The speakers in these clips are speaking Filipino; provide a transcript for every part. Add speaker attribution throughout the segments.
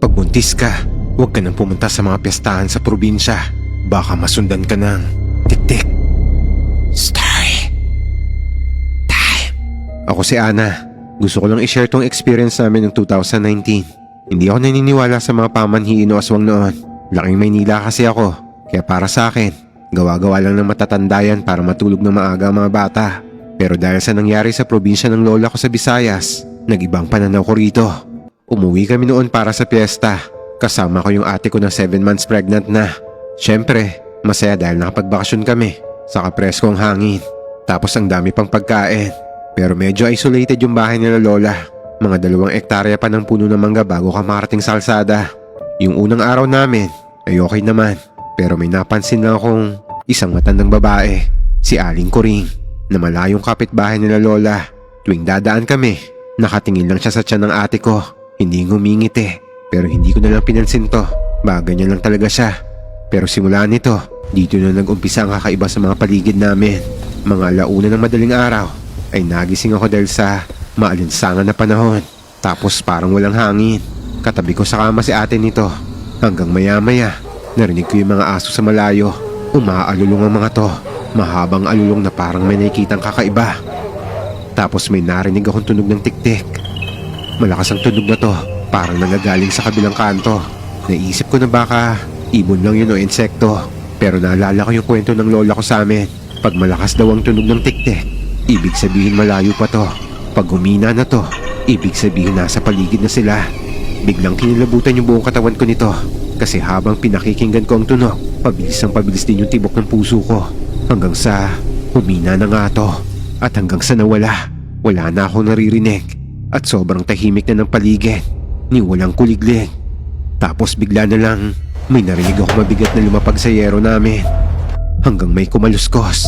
Speaker 1: Pag buntis ka, huwag ka nang pumunta sa mga piyestahan sa probinsya. Baka masundan ka ng tik-tik. Story time. Ako si Ana. Gusto ko lang i-share tong experience namin ng 2019. Hindi ako naniniwala sa mga pamanhiin o aswang noon. Laking Maynila kasi ako. Kaya para sa akin, gawa-gawa lang ng matatanda yan para matulog ng maaga ang mga bata. Pero dahil sa nangyari sa probinsya ng lola ko sa Visayas, nag-ibang pananaw ko rito. Umuwi kami noon para sa piyesta. Kasama ko yung ate ko na 7 months pregnant na. Siyempre, masaya dahil nakapagbakasyon kami. Saka presko ang hangin. Tapos ang dami pang pagkain. Pero medyo isolated yung bahay nila lola. Mga 2 hektarya pa ng puno ng mangga bago ka makarating sa kalsada. Yung unang araw namin ay okay naman. Pero may napansin lang akong isang matandang babae, si Aling Kuring, na malayong kapitbahay nila lola. Tuwing dadaan kami, nakatingin lang siya sa tiyan ng ate ko. Hindi ngumingiti, pero hindi ko na lang pinansin to. Ganyan lang talaga siya. Pero simula nito, dito na nag-umpisa ang kakaiba sa mga paligid namin. Mga 1:00 ng madaling araw ay nagising ako dahil sa maalinsangan na panahon. Tapos parang walang hangin. Katabi ko sa kama si ate nito. Hanggang maya-maya, narinig ko yung mga aso sa malayo. Umaalulong ang mga to. Mahabang alulong na parang may nakikitang kakaiba. Tapos may narinig akong tunog ng tik-tik. Malakas ang tunog na to, parang nagagaling sa kabilang kanto. Naisip ko na baka ibon lang yun o insekto. Pero naalala ko yung kwento ng lola ko sa amin. Pag malakas daw ang tunog ng tik-tik, ibig sabihin malayo pa to. Pag humina na to, ibig sabihin nasa paligid na sila. Biglang kinilabutan yung buong katawan ko nito. Kasi habang pinakikinggan ko ang tunog, pabilis din yung tibok ng puso ko. Hanggang sa humina na nga to. At hanggang sa nawala, wala na akong naririnig. At sobrang tahimik na ng paligid, ni walang kuliglig. Tapos bigla na lang, may narinig ako mabigat na lumapag sa yero namin. Hanggang may kumaluskos.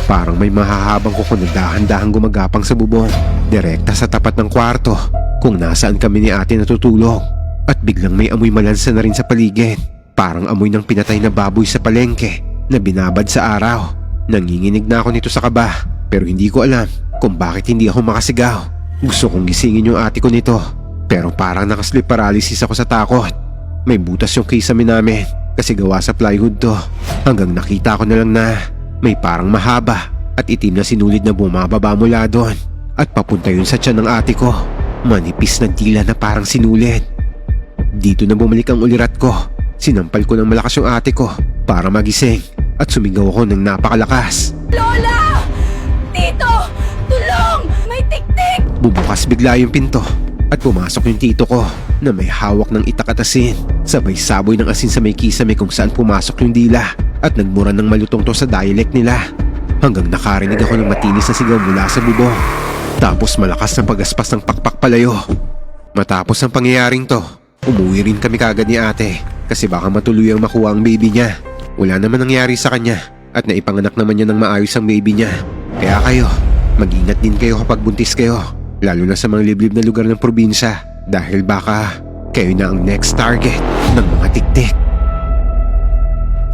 Speaker 1: Parang may mahahabang kuko na dahan-dahang gumagapang sa bubong, direkta sa tapat ng kwarto kung nasaan kami ni ate natutulog. At biglang may amoy malansa na rin sa paligid. Parang amoy ng pinatay na baboy sa palengke na binabad sa araw. Nanginginig na ako nito sa kaba, pero hindi ko alam kung bakit hindi ako makasigaw. Gusto kong gisingin yung ate ko nito, pero parang nakasleep paralysis ako sa takot. May butas yung kisame namin kasi gawa sa plywood to. Hanggang nakita ko na lang na may parang mahaba at itim na sinulid na bumababa mula doon at papunta yun sa tiyan ng ate ko. Manipis na dila na parang sinulid. Dito na bumalik ang ulirat ko. Sinampal ko ng malakas yung ate ko para magising at sumigaw ako ng napakalakas.
Speaker 2: Lola! Tito! Tulong! May tik-tik!
Speaker 1: Bubukas bigla yung pinto at pumasok yung tito ko na may hawak ng itak at asin. Sabay saboy ng asin sa may kisame kung saan pumasok yung dila at nagmura ng malutong to sa dialect nila. Hanggang nakarinig ako ng matinis na sigaw mula sa bubong. Tapos malakas na pagaspas ng pakpak palayo. Matapos ang pangyayaring to, umuwi rin kami kagad ni ate kasi baka matuluyang makuha ang baby niya. Wala naman nangyari sa kanya at naipanganak naman niya ng maayos ang baby niya. Kaya kayo, mag-ingat din kayo kapag buntis kayo. Lalo na sa mga liblib na lugar ng probinsya dahil baka kayo na ang next target ng mga tik-tik.